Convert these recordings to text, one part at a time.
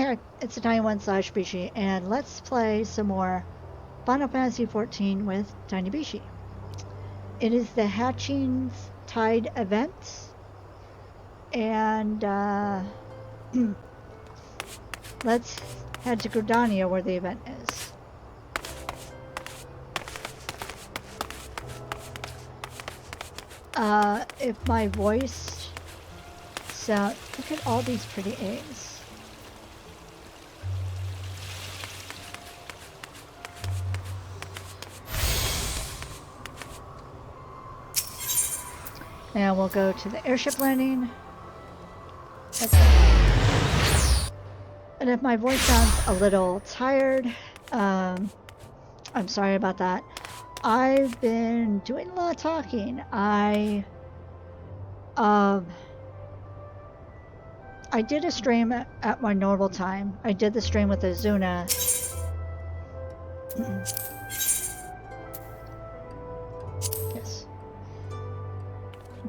heck, it's a Tiny1/Bishie, and let's play some more Final Fantasy XIV with tinybishie. It is the Hatchings Tide event, and let's head to Gridania where the event is. If my voice sound, look at all these pretty A's. And we'll go to the airship landing. And if my voice sounds a little tired, I'm sorry about that. I've been doing a lot of talking. I did a stream at my normal time. I did the stream with Azuna. Yes.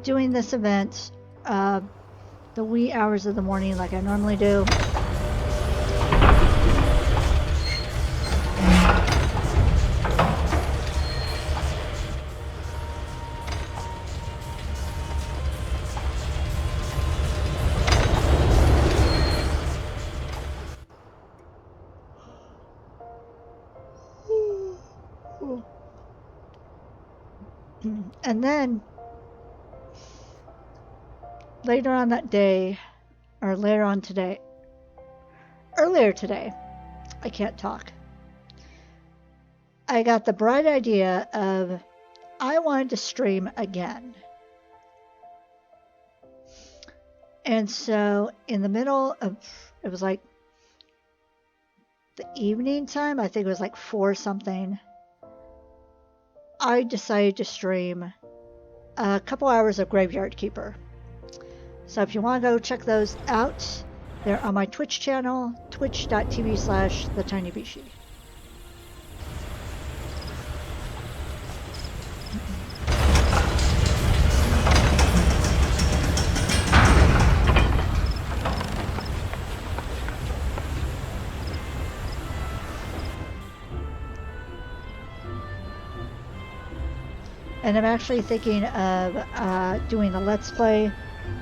Doing this event, the wee hours of the morning like I normally do. And then later on that day, or earlier today, I can't talk. I got the bright idea of I wanted to stream again. And so in the middle of, it was like the evening time, I think it was like 4 something. I decided to stream a couple hours of Graveyard Keeper. So if you want to go check those out, they're on my Twitch channel, twitch.tv/thetinybishie. And I'm actually thinking of doing a Let's Play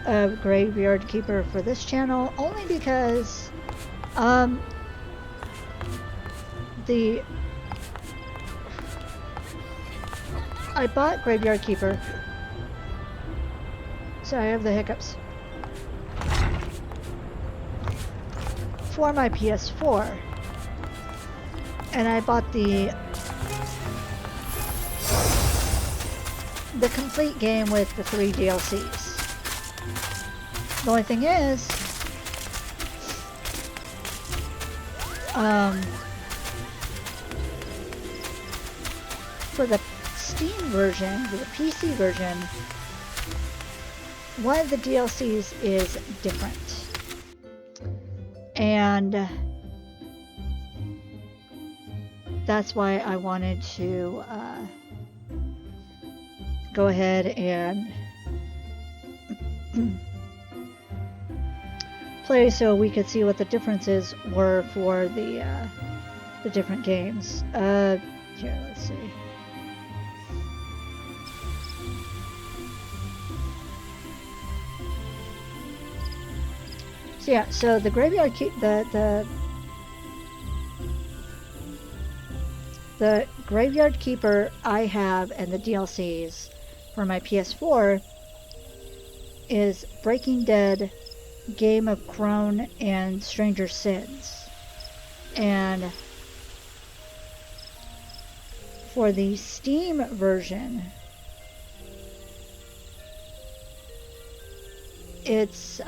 of Graveyard Keeper for this channel, only because I bought Graveyard Keeper, so I have the hiccups, for my PS4, and I bought the complete game with the 3 DLCs. The only thing is, for the Steam version, for the PC version, one of the DLCs is different. And that's why I wanted to go ahead and play so we could see what the differences were for the different games. Here, let's see. So yeah, so the Graveyard the Graveyard Keeper I have, and the DLCs for my PS4 is Breaking Dead, Game of Crone, and Stranger Sins. And for the Steam version, it's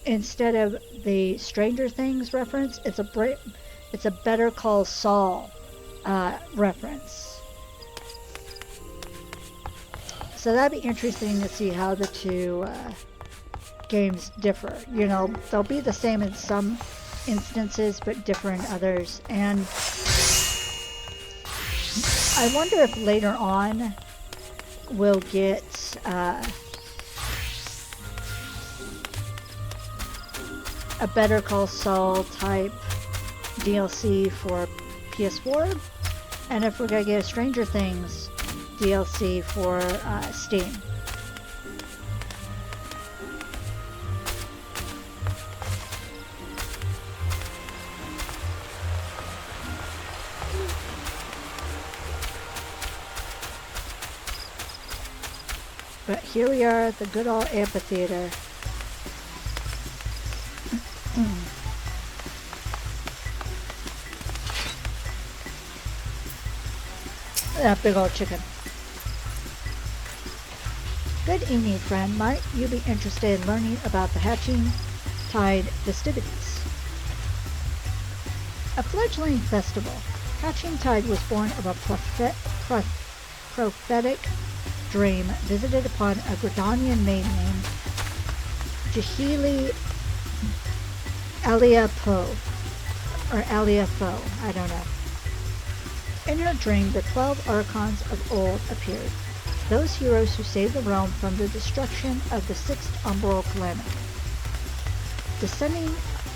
instead of the Stranger Things reference, it's a Better Call Saul reference. So that'd be interesting to see how the two games differ. You know, they'll be the same in some instances, but differ in others. And I wonder if later on we'll get a Better Call Saul type DLC for PS4, and if we're gonna get a Stranger Things DLC for Steam. But here we are at the good old amphitheater. That big old chicken. Good evening, friend. Might you be interested in learning about the Hatching Tide festivities? A fledgling festival, Hatching Tide was born of a prophetic dream visited upon a Gridanian maid named Jahili Aliapo, or Aliapo, I don't know. In her dream, the 12 archons of old appeared, those heroes who saved the realm from the destruction of the sixth umbral calamity. Descending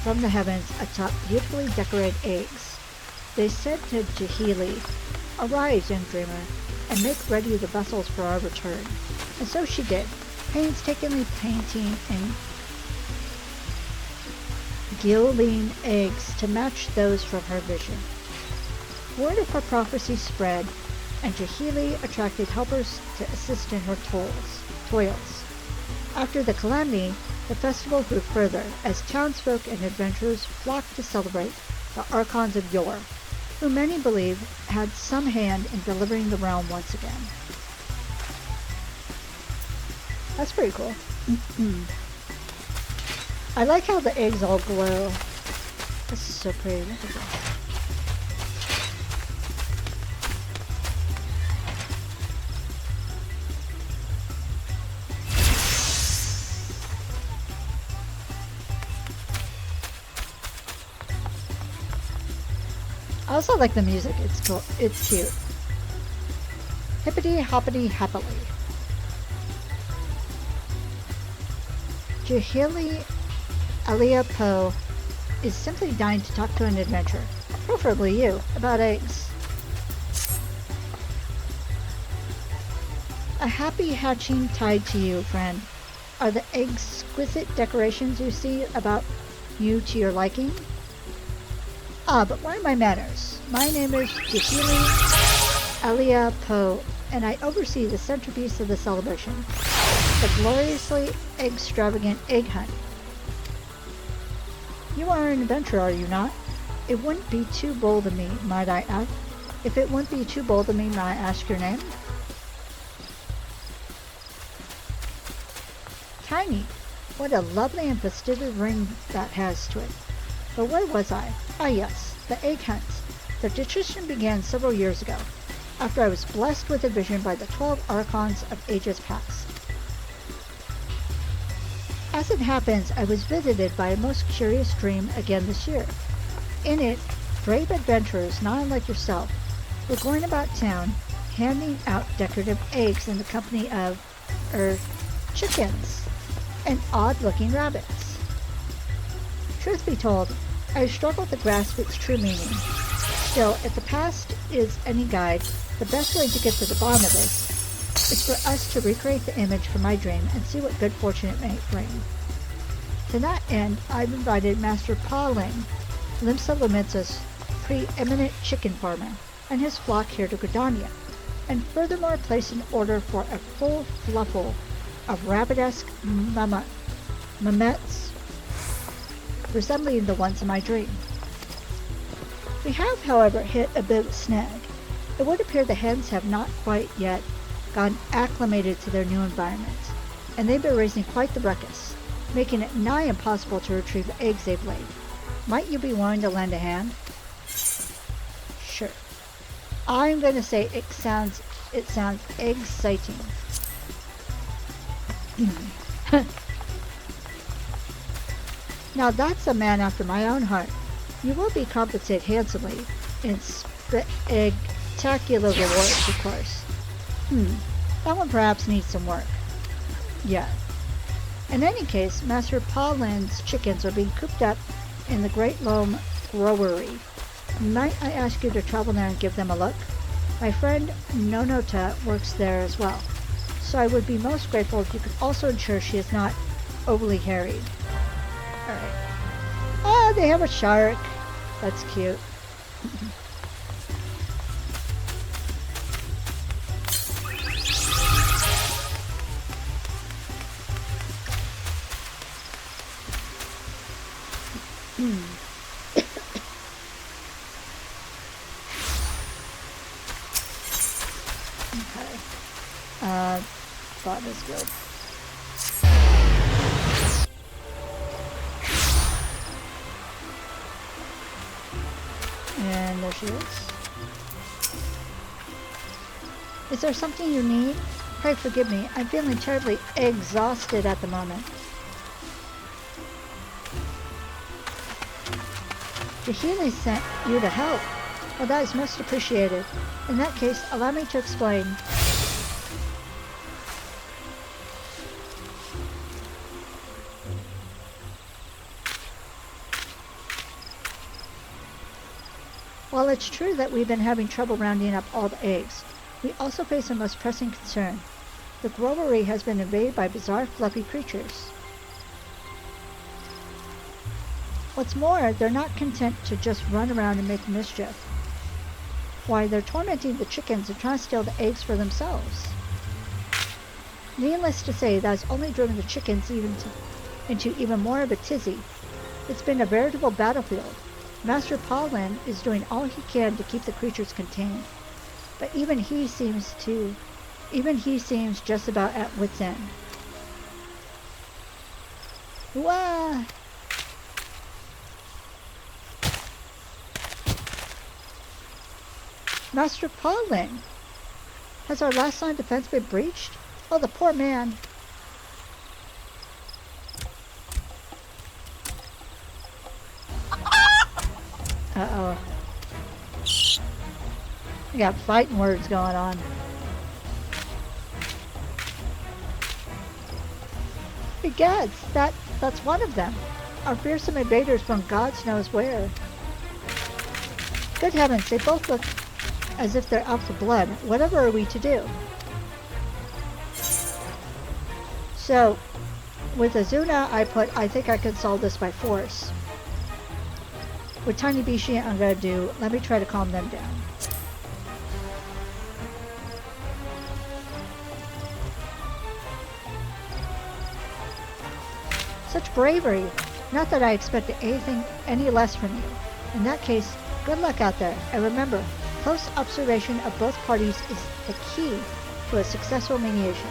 from the heavens atop beautifully decorated eggs, they said to Jahili, "Arise, young dreamer, and make ready the vessels for our return." And so she did, painstakingly painting and gilding eggs to match those from her vision. Word of her prophecy spread, and Jahili attracted helpers to assist in her toils. After the calamity, the festival grew further, as townsfolk and adventurers flocked to celebrate the archons of yore, who many believe had some hand in delivering the realm once again. That's pretty cool. I like how the eggs all glow. This is so pretty. Look at this. I also like the music. It's cool. It's cute. Hippity hoppity happily. Jahili Aliapo is simply dying to talk to an adventurer, preferably you, about eggs. A happy hatching tide to you, friend. Are the exquisite decorations you see about you to your liking? Ah, but why my manners? My name is Jahili Aliapo, and I oversee the centerpiece of the celebration, the gloriously extravagant egg hunt. You are an adventurer, are you not? It wouldn't be too bold of me, might I ask? If it wouldn't be too bold of me, might I ask your name? Tiny. What a lovely and fastidious ring that has to it. But where was I? Ah yes, the egg hunts. The tradition began several years ago, after I was blessed with a vision by the 12 archons of ages past. As it happens, I was visited by a most curious dream again this year. In it, brave adventurers, not unlike yourself, were going about town, handing out decorative eggs in the company of, chickens, and odd-looking rabbits. Truth be told, I struggled to grasp its true meaning. Still, if the past is any guide, the best way to get to the bottom of this is for us to recreate the image from my dream and see what good fortune it may bring. To that end, I've invited Master Pa Ling, Limsa Lumitza's preeminent chicken farmer, and his flock here to Gridania, and furthermore placed an order for a full fluffle of rabbit-esque mamets resembling the ones in my dream. We have, however, hit a bit of a snag. It would appear the hens have not quite yet gotten acclimated to their new environment, and they've been raising quite the ruckus, making it nigh impossible to retrieve the eggs they've laid. Might you be willing to lend a hand? Sure. I'm going to say it sounds exciting. Now that's a man after my own heart. You will be compensated handsomely in spectacular rewards, of course. That one perhaps needs some work. Yeah. In any case, Master Paulin's chickens are being cooped up in the Great Loam Growery. Might I ask you to travel there and give them a look? My friend Nonota works there as well, so I would be most grateful if you could also ensure she is not overly harried. Alright. Oh, they have a shark. That's cute. Thought is good. And there she is. Is there something you need? Pray forgive me. I'm feeling terribly exhausted at the moment. Bishie sent you to help. Well, that is most appreciated. In that case, allow me to explain. While it's true that we've been having trouble rounding up all the eggs, we also face a most pressing concern. The growery has been invaded by bizarre fluffy creatures. What's more, they're not content to just run around and make mischief. Why, they're tormenting the chickens and trying to steal the eggs for themselves. Needless to say, that has only driven the chickens into even more of a tizzy. It's been a veritable battlefield. Master Paulin is doing all he can to keep the creatures contained, but even he seems just about at wit's end. Wah! Master Paulin! Has our last line of defense been breached? Oh, the poor man. Uh-oh. We got fighting words going on. Egads, that's one of them. Our fearsome invaders from God's knows where. Good heavens, they both look as if they're out for blood. Whatever are we to do? So, with Azuna, I think I can solve this by force. With tinybishie, I'm going to do, let me try to calm them down. Such bravery! Not that I expected anything any less from you. In that case, good luck out there. And remember, close observation of both parties is the key to a successful mediation.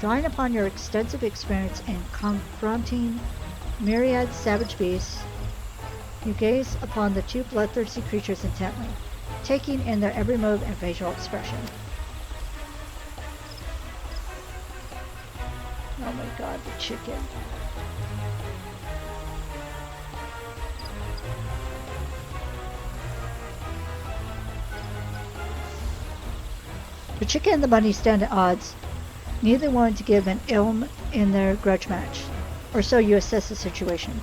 Drawing upon your extensive experience in confronting myriad savage beasts, you gaze upon the two bloodthirsty creatures intently, taking in their every move and facial expression. Oh my god, the chicken. The chicken and the bunny stand at odds. Neither wanted to give an ilm in their grudge match, or so you assess the situation.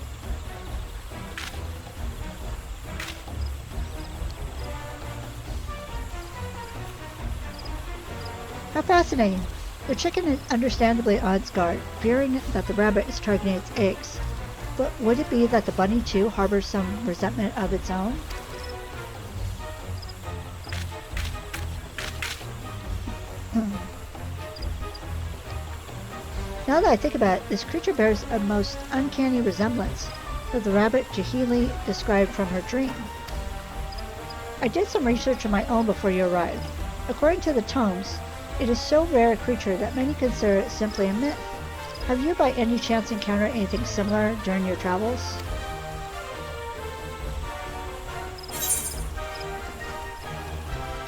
How fascinating! The chicken is understandably on its guard, fearing that the rabbit is targeting its eggs. But would it be that the bunny too harbors some resentment of its own? Now that I think about it, this creature bears a most uncanny resemblance to the rabbit Jahili described from her dream. I did some research of my own before you arrived. According to the tomes, it is so rare a creature that many consider it simply a myth. Have you by any chance encountered anything similar during your travels?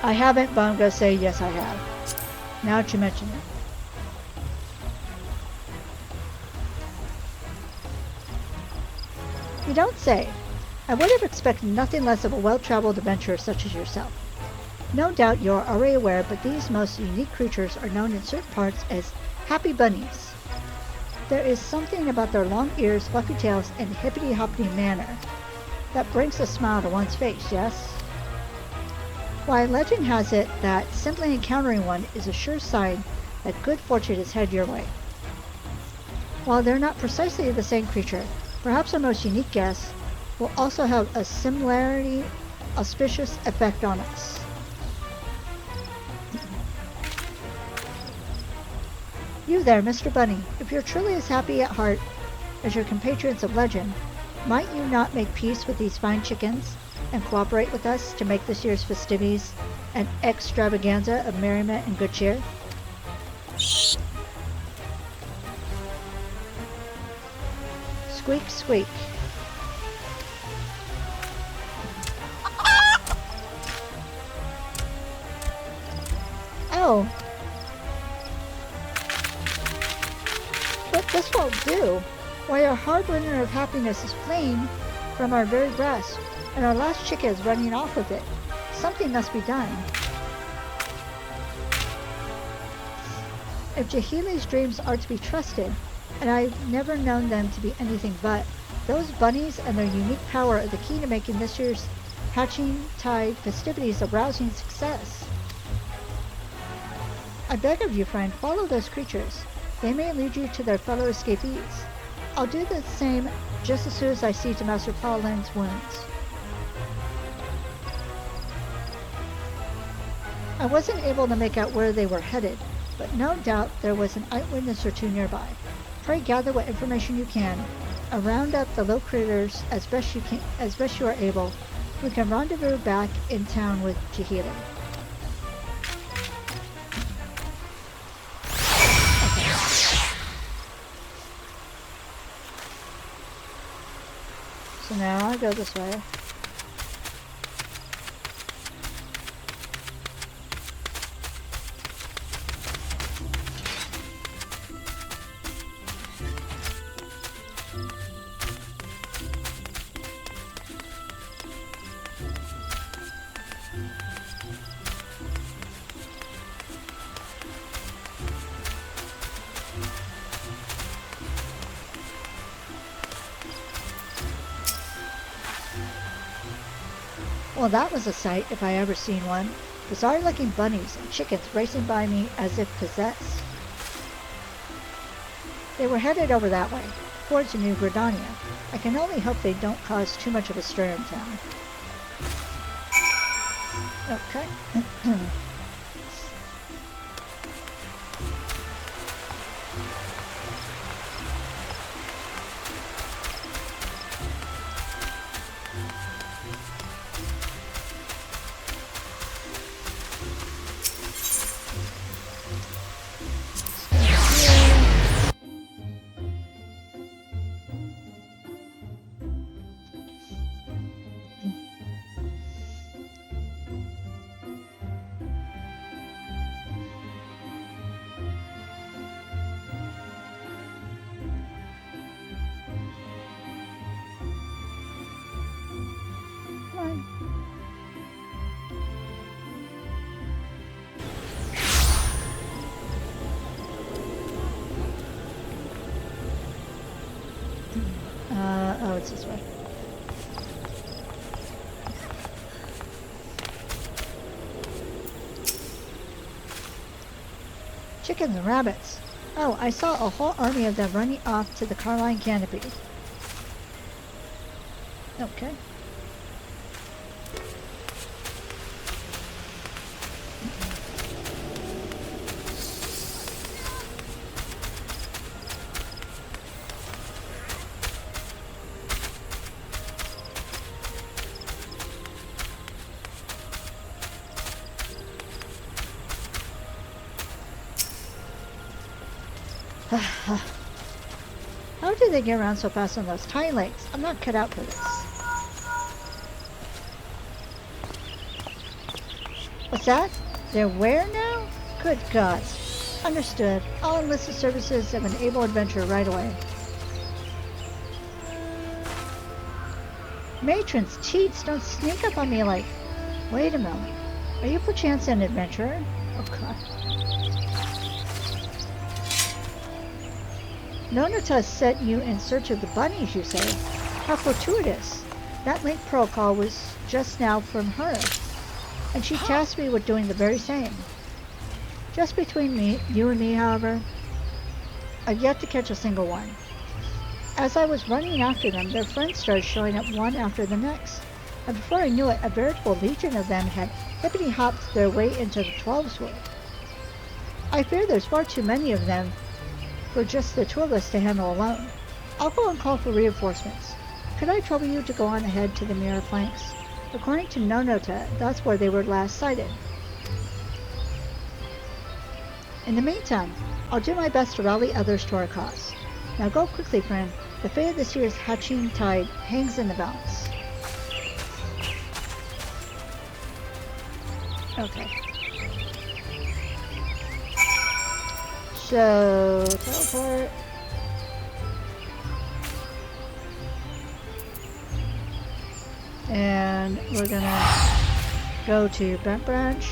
I haven't, but I'm going to say yes I have. Now that you mention it. You don't say. I would have expected nothing less of a well-traveled adventurer such as yourself. No doubt you are already aware, but these most unique creatures are known in certain parts as happy bunnies. There is something about their long ears, fluffy tails, and hippity-hoppity manner that brings a smile to one's face, yes? Why, legend has it that simply encountering one is a sure sign that good fortune is headed your way. While they're not precisely the same creature, perhaps our most unique guest will also have a similarly auspicious effect on us. You there, Mr. Bunny, if you're truly as happy at heart as your compatriots of legend, might you not make peace with these fine chickens and cooperate with us to make this year's festivities an extravaganza of merriment and good cheer? Squeak, squeak. Oh. But this won't do. Why, our hard-winner of happiness is fleeing from our very breast, and our last chicken is running off with it. Something must be done. If Jahili's dreams are to be trusted, and I've never known them to be anything but, those bunnies and their unique power are the key to making this year's Hatching Tide festivities a rousing success. I beg of you, friend, follow those creatures. They may lead you to their fellow escapees. I'll do the same just as soon as I see to Master Paladin's wounds. I wasn't able to make out where they were headed, but no doubt there was an eyewitness or two nearby. Pray gather what information you can, and round up the low critters as best you are able. We can rendezvous back in town with Jahili. So now I go this way. Well, that was a sight if I ever seen one. Bizarre-looking bunnies and chickens racing by me as if possessed. They were headed over that way, towards New Gridania. I can only hope they don't cause too much of a stir in town. Okay. Oh, it's this way. Chickens and rabbits. Oh, I saw a whole army of them running off to the Carline canopy. Okay. How do they get around so fast on those tiny legs? I'm not cut out for this. What's that? They're where now? Good God. Understood. I'll enlist the services of an able adventurer right away. Matron's teats, don't sneak up on me like... Wait a moment. Are you perchance an adventurer? Oh god. Nonota sent you in search of the bunnies, you say? How fortuitous. That link protocol was just now from her, and she tasked me with doing the very same. Just between you and me, however, I've yet to catch a single one. As I was running after them, their friends started showing up one after the next, and before I knew it, a veritable legion of them had hippity-hopped their way into the 12's world. I fear there's far too many of them for just the two of us to handle alone. I'll go and call for reinforcements. Could I trouble you to go on ahead to the mirror flanks? According to Nonota, that's where they were last sighted. In the meantime, I'll do my best to rally others to our cause. Now go quickly, friend. The fate of this year's hatching tide hangs in the balance. Okay. So, teleport. And we're gonna go to Bent Branch.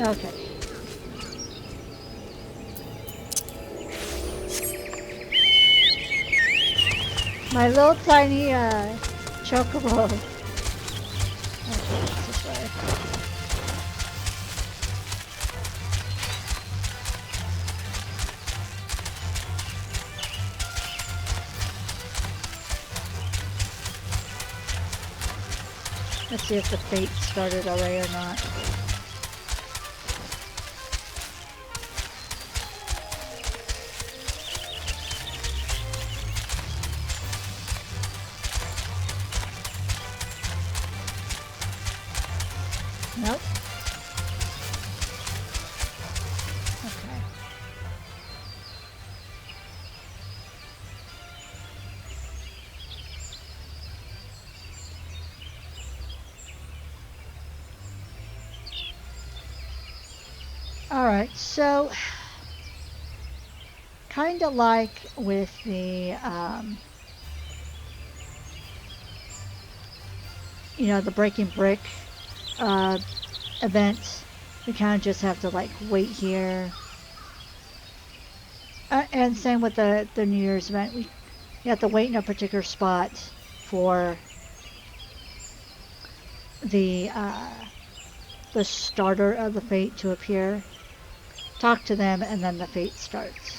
Okay. My little tiny chocobo. Okay, this way. Let's see if the fate started already or not. Nope. Okay. All right, so kind of like with the you know, the breaking brick event, we kind of just have to like wait here, and same with the New Year's event, you have to wait in a particular spot for the starter of the fate to appear, talk to them, and then the fate starts.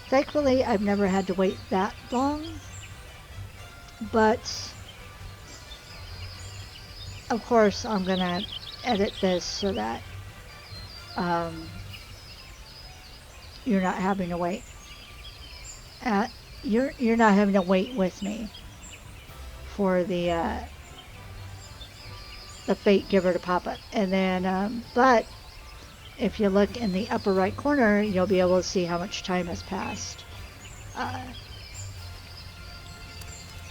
Thankfully, I've never had to wait that long, but of course I'm gonna edit this so that you're not having to wait. You're not having to wait with me for the fate giver to pop up, and then but if you look in the upper right corner, you'll be able to see how much time has passed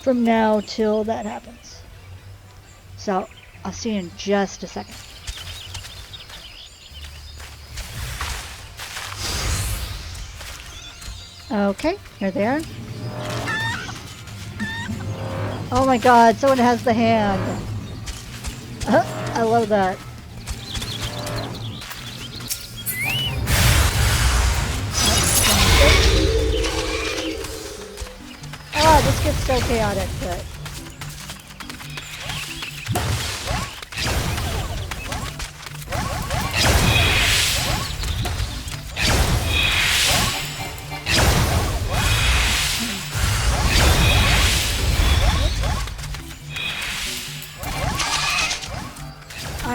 from now till that happens. So I'll see you in just a second. Okay, here they are. Oh my god, someone has the hand. I love that. Oh, this gets so chaotic, but...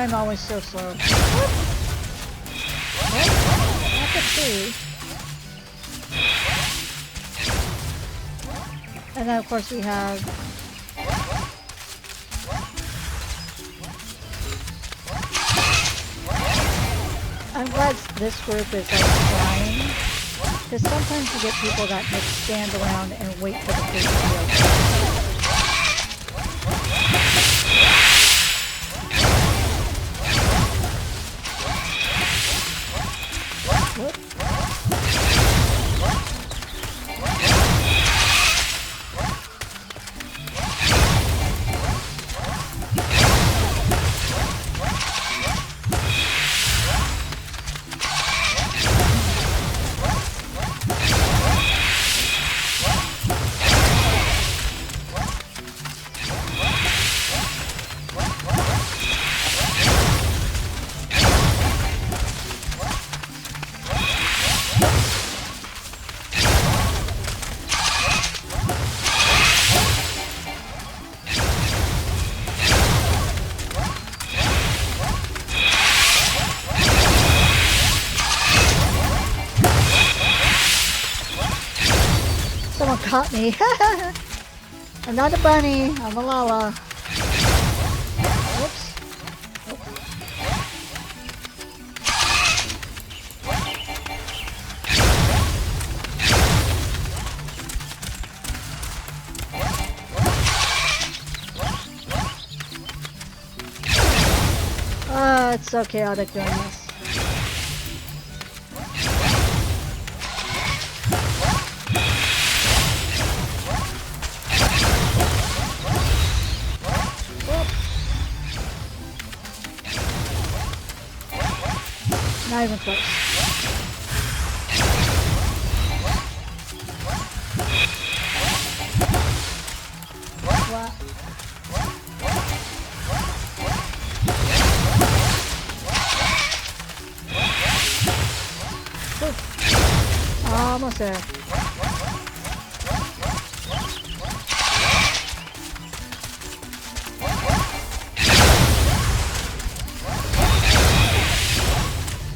I'm always so slow. Whoop. Oh, not the tree. And then of course we have I'm glad this group is like trying, because sometimes you get people that just stand around and wait for the food to be open. Someone caught me. I'm not a bunny, I'm a Lala. Whoops. It's so chaotic doing this. Not even close. What? Almost there.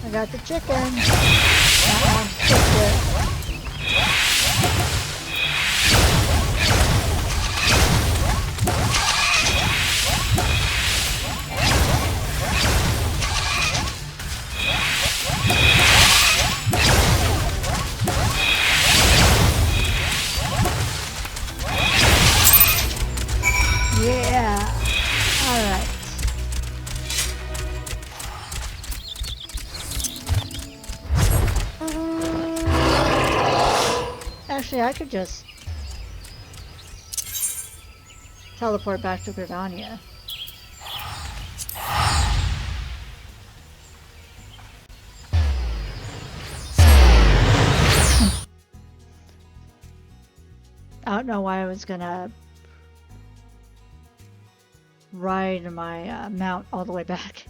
I got the chicken. Yeah. All right. Actually, I could just teleport back to Gridania. I don't know why I was gonna ride my mount all the way back.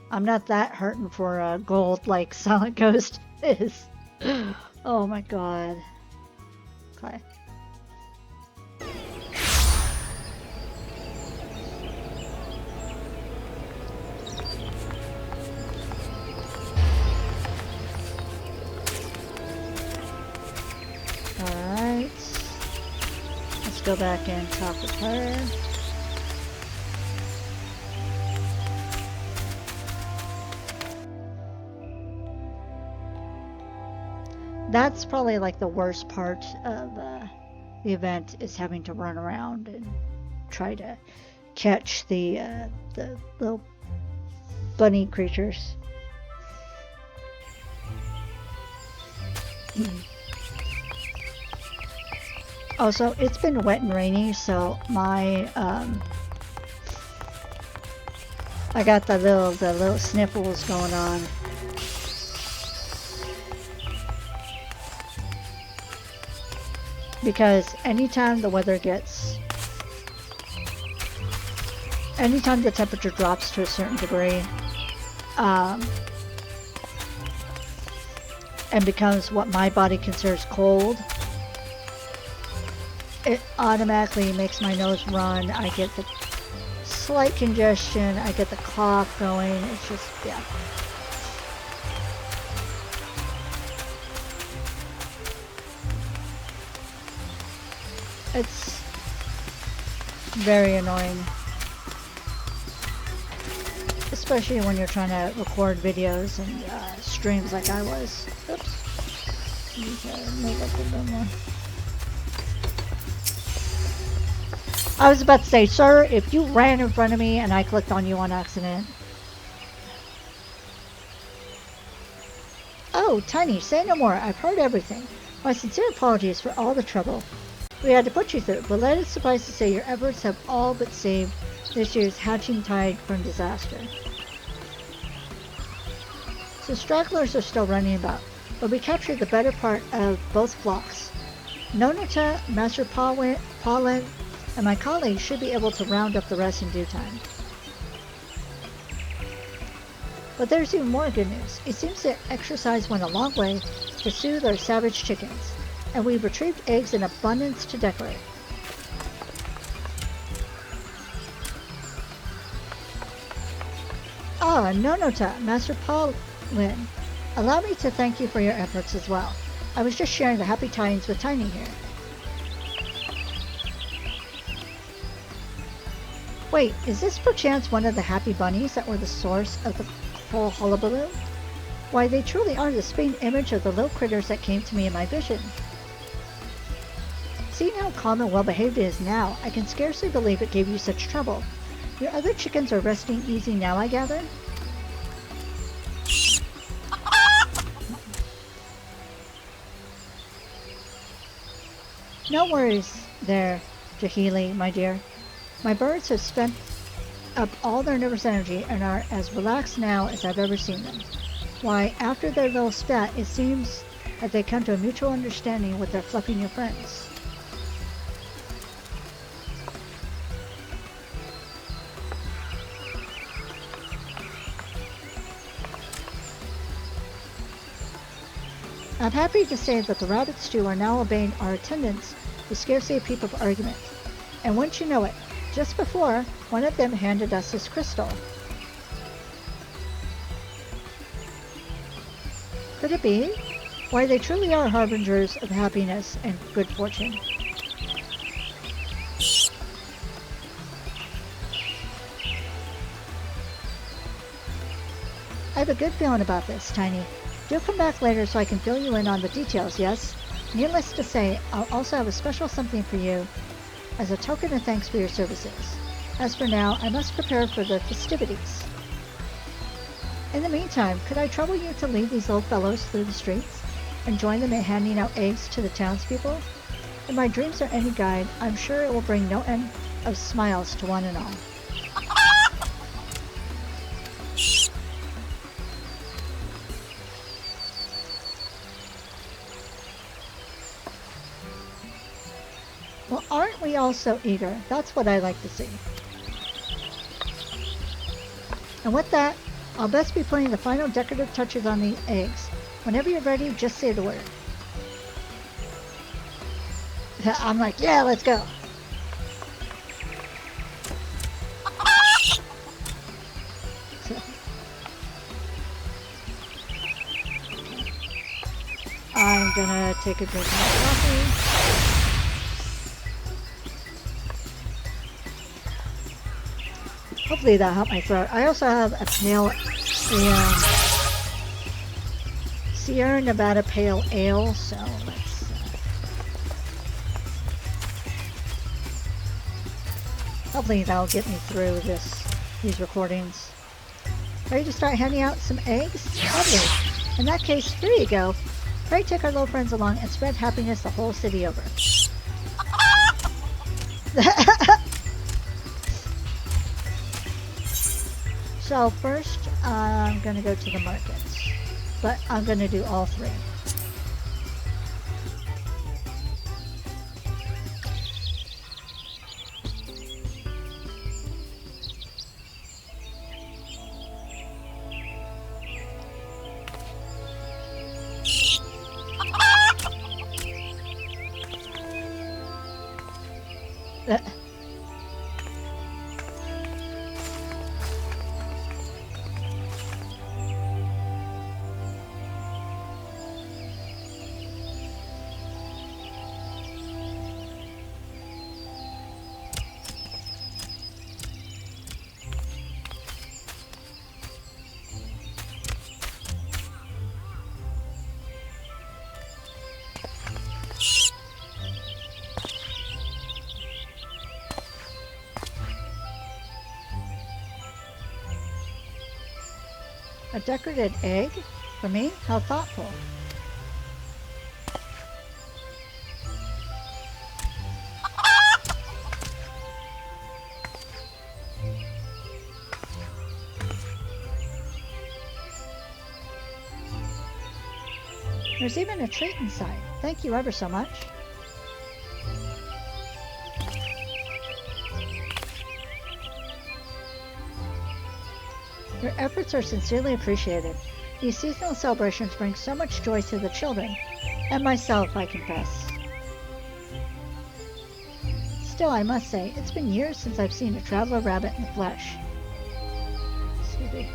I'm not that hurting for gold like Silent Ghost is. Oh my god. Okay. Alright. Let's go back and talk with her. That's probably like the worst part of the event, is having to run around and try to catch the little bunny creatures. Also, it's been wet and rainy, so my I got the little sniffles going on. Because anytime the temperature drops to a certain degree, and becomes what my body considers cold, it automatically makes my nose run. I get the slight congestion. I get the cough going. It's just, yeah. It's very annoying. Especially when you're trying to record videos and streams like I was. Oops. Move up a bit more. I was about to say, sir, if you ran in front of me and I clicked on you on accident. Oh, Tiny, say no more. I've heard everything. My sincere apologies for all the trouble we had to put you through, but let it suffice to say your efforts have all but saved this year's hatching tide from disaster. So stragglers are still running about, but we captured the better part of both flocks. Nonota, Master Paulin, and my colleagues should be able to round up the rest in due time. But there's even more good news. It seems that exercise went a long way to soothe our savage chickens, and we've retrieved eggs in abundance to decorate. Ah, Nonota, Master Paulin, allow me to thank you for your efforts as well. I was just sharing the happy tidings with Tiny here. Wait, is this perchance one of the happy bunnies that were the source of the whole hullabaloo? Why, they truly are the spitting image of the little critters that came to me in my vision. Seeing how calm and well-behaved it is now, I can scarcely believe it gave you such trouble. Your other chickens are resting easy now, I gather? No worries there, Jahili, my dear. My birds have spent up all their nervous energy and are as relaxed now as I've ever seen them. Why, after their little spat, it seems that they come to a mutual understanding with their fluffy new friends. I'm happy to say that the rabbits too are now obeying our attendants with scarcely a peep of argument. And wouldn't you know it, just before, one of them handed us this crystal. Could it be? Why, they truly are harbingers of happiness and good fortune. I have a good feeling about this, Tiny. Do come back later so I can fill you in on the details, yes? Needless to say, I'll also have a special something for you as a token of thanks for your services. As for now, I must prepare for the festivities. In the meantime, could I trouble you to lead these little fellows through the streets and join them in handing out eggs to the townspeople? If my dreams are any guide, I'm sure it will bring no end of smiles to one and all. Well, aren't we all so eager? That's what I like to see. And with that, I'll best be putting the final decorative touches on the eggs. Whenever you're ready, just say the word. I'm like, yeah, let's go. So, I'm gonna take a drink of my coffee. Hopefully that'll help my throat. I also have a pale Sierra Nevada Pale Ale, so let's hopefully that'll get me through these recordings. Ready to start handing out some eggs? Lovely. In that case, here you go. Pray take our little friends along and spread happiness the whole city over. So first, I'm going to go to the markets, but I'm going to do all three. A decorated egg? For me? How thoughtful. There's even a treat inside. Thank you ever so much. Your efforts are sincerely appreciated. These seasonal celebrations bring so much joy to the children, and myself, I confess. Still, I must say, it's been years since I've seen a traveler rabbit in the flesh. Excuse me.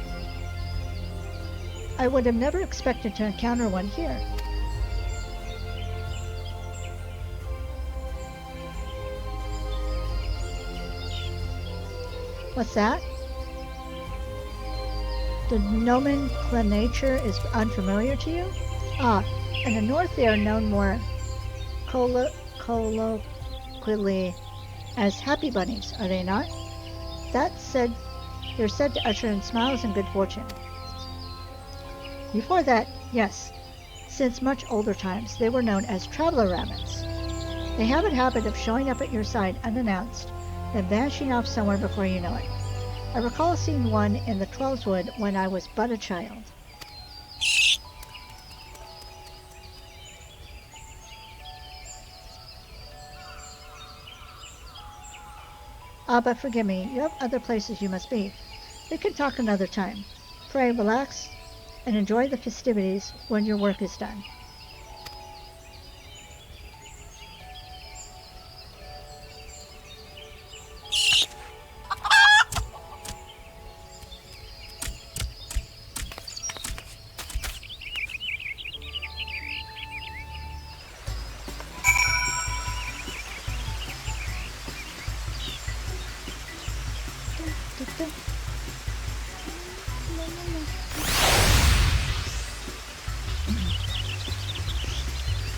I would have never expected to encounter one here. What's that? The nomenclature is unfamiliar to you? Ah, in the north they are known more colloquially as happy bunnies, are they not? That said, they're said to usher in smiles and good fortune. Before that, yes, since much older times, they were known as traveler rabbits. They have a habit of showing up at your side unannounced, then vanishing off somewhere before you know it. I recall seeing one in the closewood when I was but a child. But forgive me, you have other places you must be. We can talk another time. Pray relax and enjoy the festivities when your work is done.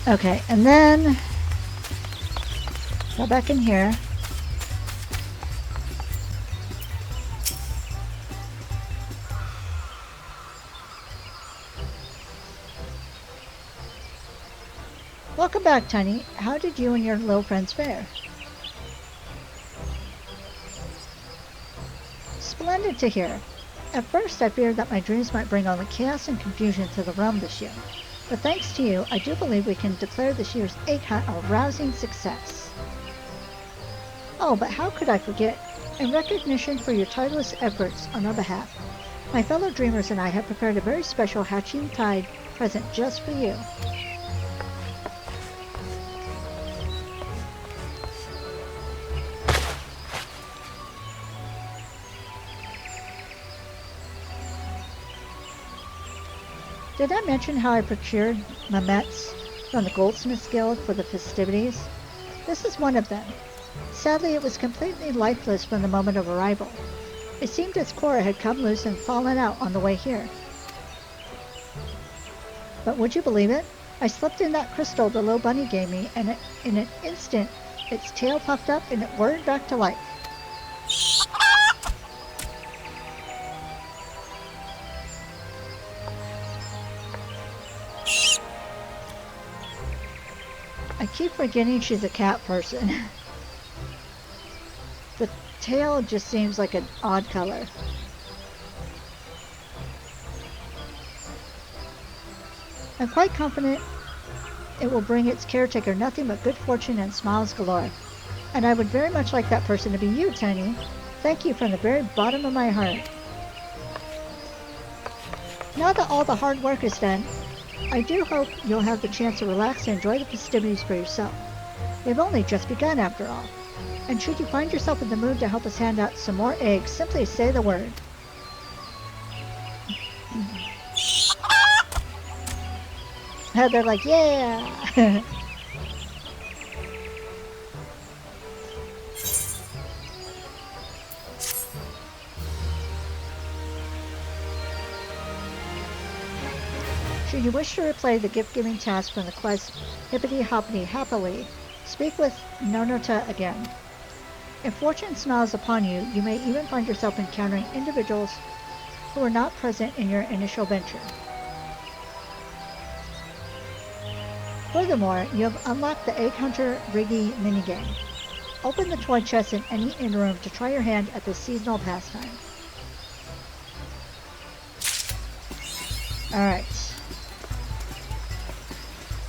Okay, and then go back in here. Welcome back, Tiny. How did you and your little friends fare? Splendid to hear. At first, I feared that my dreams might bring only chaos and confusion to the realm this year. But thanks to you, I do believe we can declare this year's egg hunt a rousing success. Oh, but how could I forget? In recognition for your tireless efforts on our behalf, my fellow dreamers and I have prepared a very special Hatching Tide present just for you. Did I mention how I procured mamets from the Goldsmiths Guild for the festivities? This is one of them. Sadly, it was completely lifeless from the moment of arrival. It seemed its core had come loose and fallen out on the way here. But would you believe it? I slipped in that crystal the little bunny gave me, and in an instant, its tail puffed up and it whirred back to life. I keep forgetting she's a cat person. The tail just seems like an odd color. I'm quite confident it will bring its caretaker nothing but good fortune and smiles galore. And I would very much like that person to be you, Tiny. Thank you from the very bottom of my heart. Now that all the hard work is done, I do hope you'll have the chance to relax and enjoy the festivities for yourself. They've only just begun after all. And should you find yourself in the mood to help us hand out some more eggs, simply say the word. They're like, yeah! Should you wish to replay the gift-giving task from the quest Hippity Hoppity Happily, speak with Nonota again. If fortune smiles upon you, you may even find yourself encountering individuals who were not present in your initial venture. Furthermore, you have unlocked the Egg Hunter Riggy minigame. Open the toy chest in any inn room to try your hand at this seasonal pastime. Alright.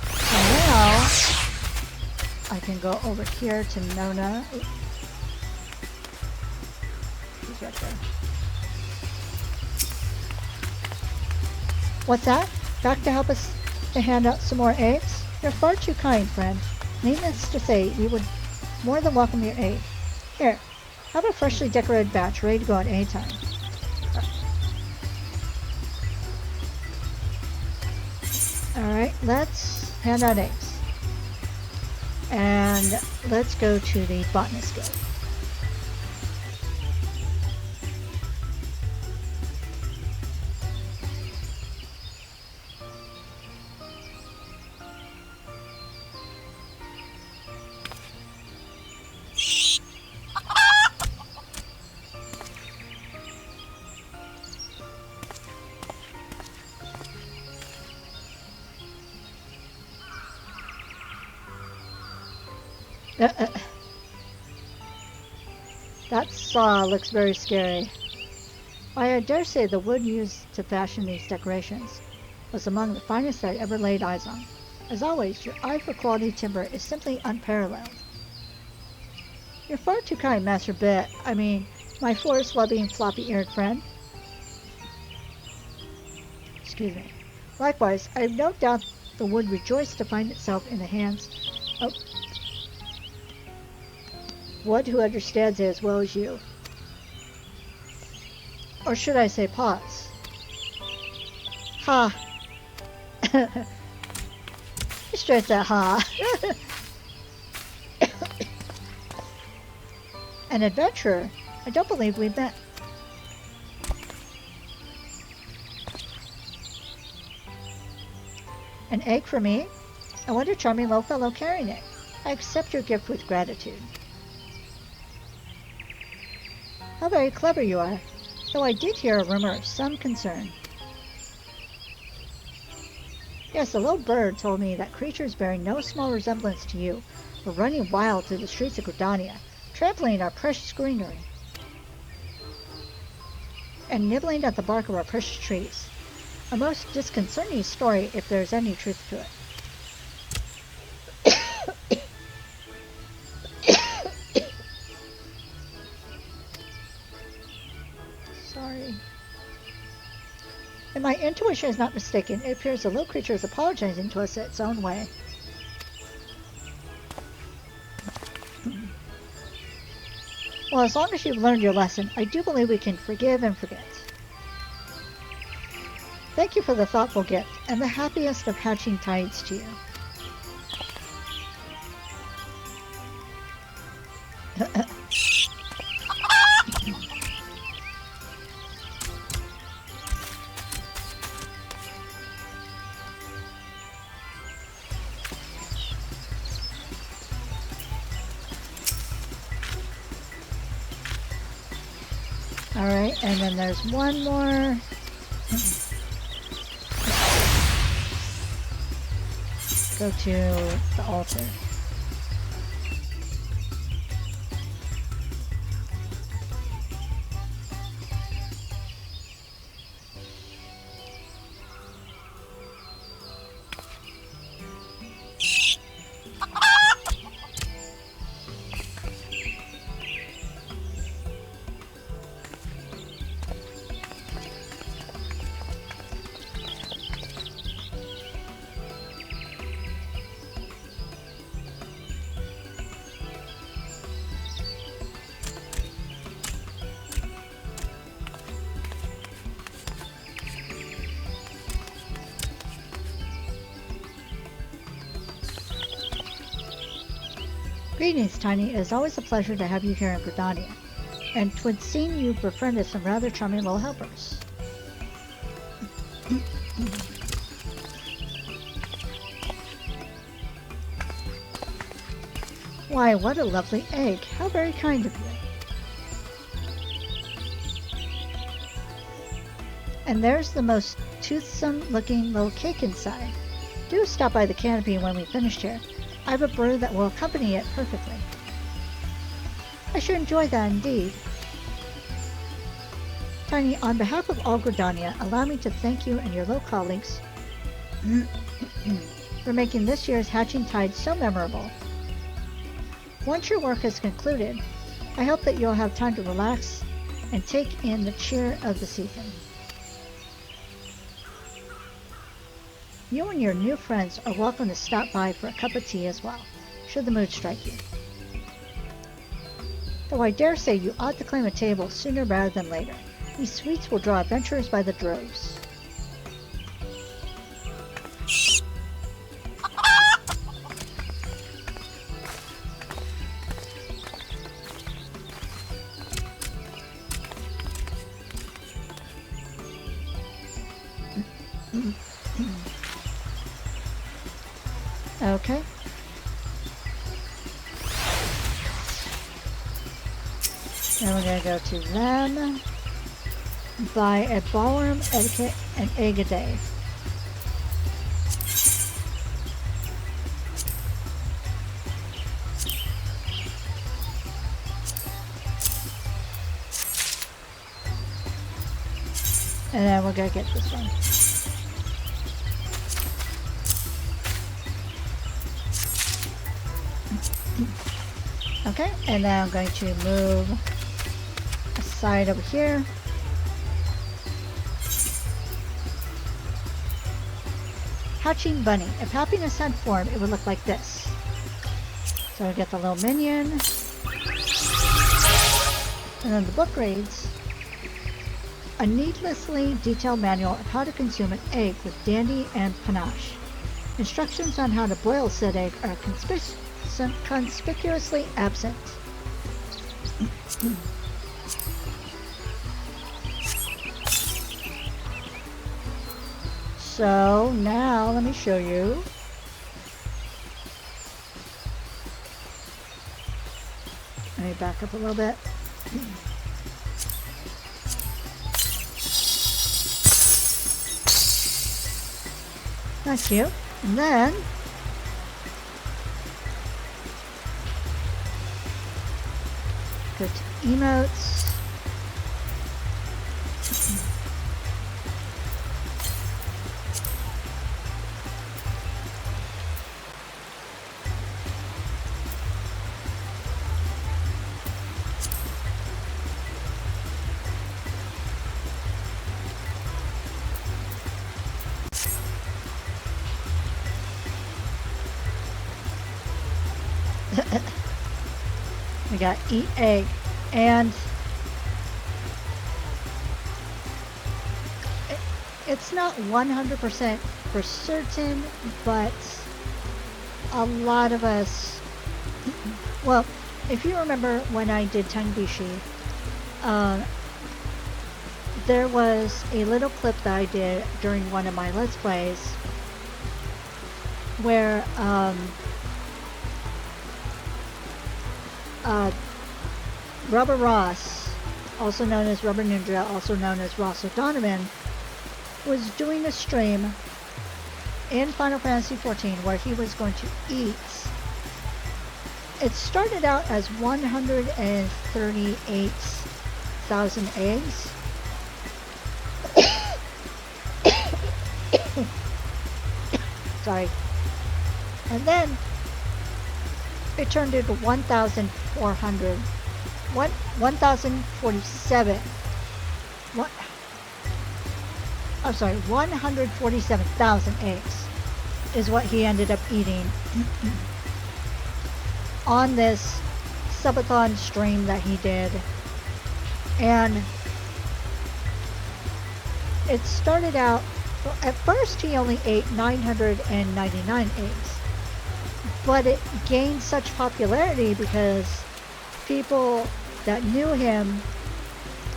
So now, I can go over here to Nona. Oops. She's right there. What's that? Back to help us to hand out some more eggs? You're far too kind, friend. Needless to say, we would more than welcome your aid. Here, have a freshly decorated batch ready to go at any time. Alright, let's hand out eggs. And let's go to the Botanist Guild. That saw looks very scary. Why, I dare say the wood used to fashion these decorations was among the finest I ever laid eyes on. As always, your eye for quality timber is simply unparalleled. You're far too kind, Master my forest-loving, floppy-eared friend. Excuse me. Likewise, I have no doubt the wood rejoiced to find itself in the hands of one who understands it as well as you. Or should I say pause? Ha! Straight that ha! An adventurer? I don't believe we've met. An egg for me? I wonder, charming little fellow carrying it. I accept your gift with gratitude. How very clever you are, though I did hear a rumor of some concern. Yes, a little bird told me that creatures bearing no small resemblance to you were running wild through the streets of Gridania, trampling our precious greenery, and nibbling at the bark of our precious trees. A most disconcerting story, if there is any truth to it. Sorry. If my intuition is not mistaken, it appears the little creature is apologizing to us in its own way. Well, as long as you've learned your lesson, I do believe we can forgive and forget. Thank you for the thoughtful gift, and the happiest of hatching tides to you. Alright, and then there's one more. Go to the altar. Greetings, Tiny. It is always a pleasure to have you here in Gridania, and 'twould seem you've befriended some rather charming little helpers. Why, what a lovely egg! How very kind of you. And there's the most toothsome looking little cake inside. Do stop by the canopy when we finished here. I have a brew that will accompany it perfectly. I should enjoy that indeed. Tiny, on behalf of all Gridania, allow me to thank you and your little colleagues for making this year's Hatching Tide so memorable. Once your work is concluded, I hope that you'll have time to relax and take in the cheer of the season. You and your new friends are welcome to stop by for a cup of tea as well, should the mood strike you. Though I dare say you ought to claim a table sooner rather than later. These sweets will draw adventurers by the droves. Okay. Then we're going to go to them. Buy a ballroom, etiquette, and egg a day. And then we're going to get this one. Okay, and now I'm going to move aside over here. Hatching Bunny. If happiness had form, it would look like this. So we get the little minion. And then the book reads, a needlessly detailed manual of how to consume an egg with dandy and panache. Instructions on how to boil said egg are conspicuously absent. So now let me show you. Let me back up a little bit. That's cute. And then go to emotes. We got eat egg, and it's not 100% for certain, but a lot of us, well, if you remember when I did tinybishie, there was a little clip that I did during one of my Let's Plays where Rubber Ross, also known as Rubber Ninja, also known as Ross O'Donovan, was doing a stream in Final Fantasy XIV where he was going to eat. It started out as 138,000 eggs. Sorry. And then it turned into 1,047. What? I'm sorry, 147,000 eggs is what he ended up eating on this subathon stream that he did. And it started out, well, at first he only ate 999 eggs. But it gained such popularity because people that knew him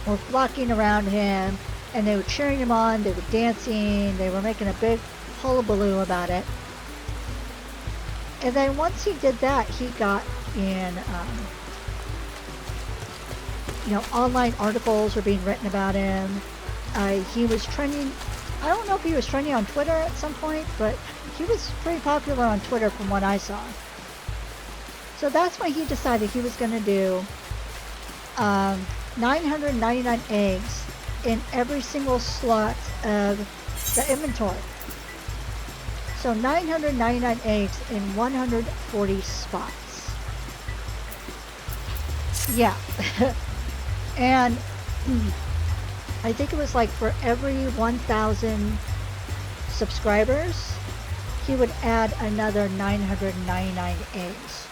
were flocking around him, and they were cheering him on, they were dancing, they were making a big hullabaloo about it. And then once he did that, he got in, online articles were being written about him. He was trending. I don't know if he was trending on Twitter at some point, but he was pretty popular on Twitter from what I saw. So that's why he decided he was going to do 999 eggs in every single slot of the inventory. So 999 eggs in 140 spots. Yeah. And I think it was like for every 1,000 subscribers, he would add another 999 eggs.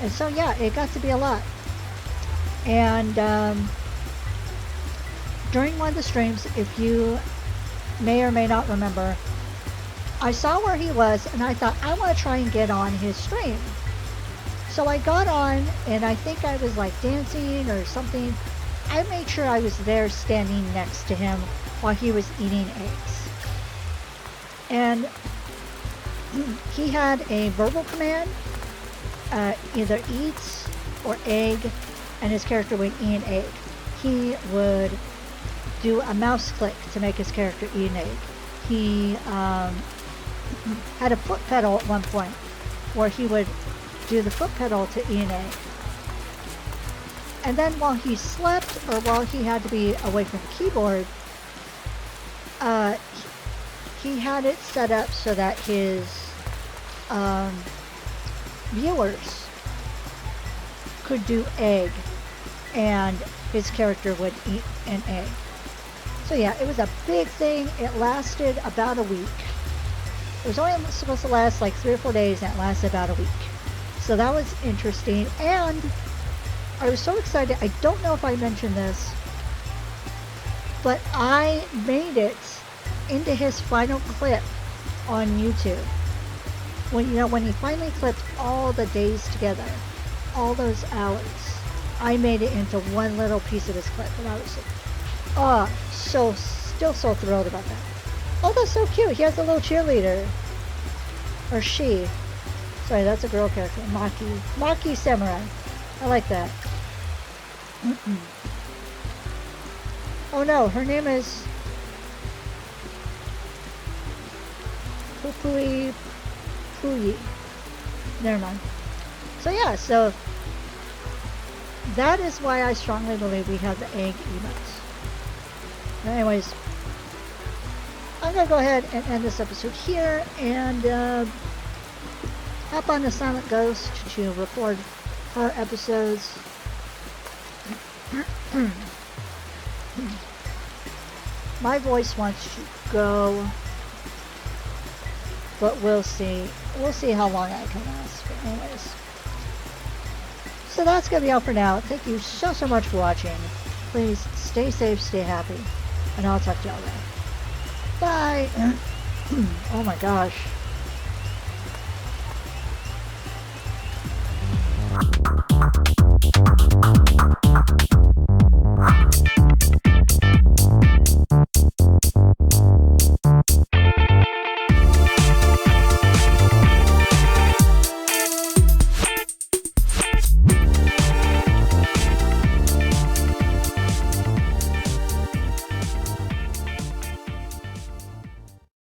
And so yeah, it got to be a lot. And during one of the streams, if you may or may not remember, I saw where he was and I thought, I want to try and get on his stream. So I got on and I think I was like dancing or something. I made sure I was there standing next to him while he was eating eggs. And he had a verbal command, either eat or egg, and his character would eat an egg. He would do a mouse click to make his character eat an egg. He had a foot pedal at one point where he would do the foot pedal to eat an egg. And then while he slept or while he had to be away from the keyboard, he had it set up so that his viewers could do egg and his character would eat an egg. So yeah, it was a big thing. It lasted about a week. It was only supposed to last like 3 or 4 days, and it lasted about a week. So that was interesting. And I was so excited. I don't know if I mentioned this, but I made it into his final clip on YouTube. When he finally clipped all the days together, all those hours, I made it into one little piece of his clip, and I was like, still so thrilled about that. Oh, that's so cute. He has a little cheerleader, or she. Sorry, that's a girl character. Maki Samurai. I like that. Oh no, her name is Pupui Puyi. Never mind. So yeah, so that is why I strongly believe we have the egg emotes. Anyways, I'm gonna go ahead and end this episode here and hop on the Silent Ghost to record her episodes. My voice wants to go, but we'll see. We'll see how long I can last. But anyways, so that's gonna be all for now. Thank you so much for watching. Please stay safe, stay happy, and I'll talk to y'all later. Bye. Oh my gosh.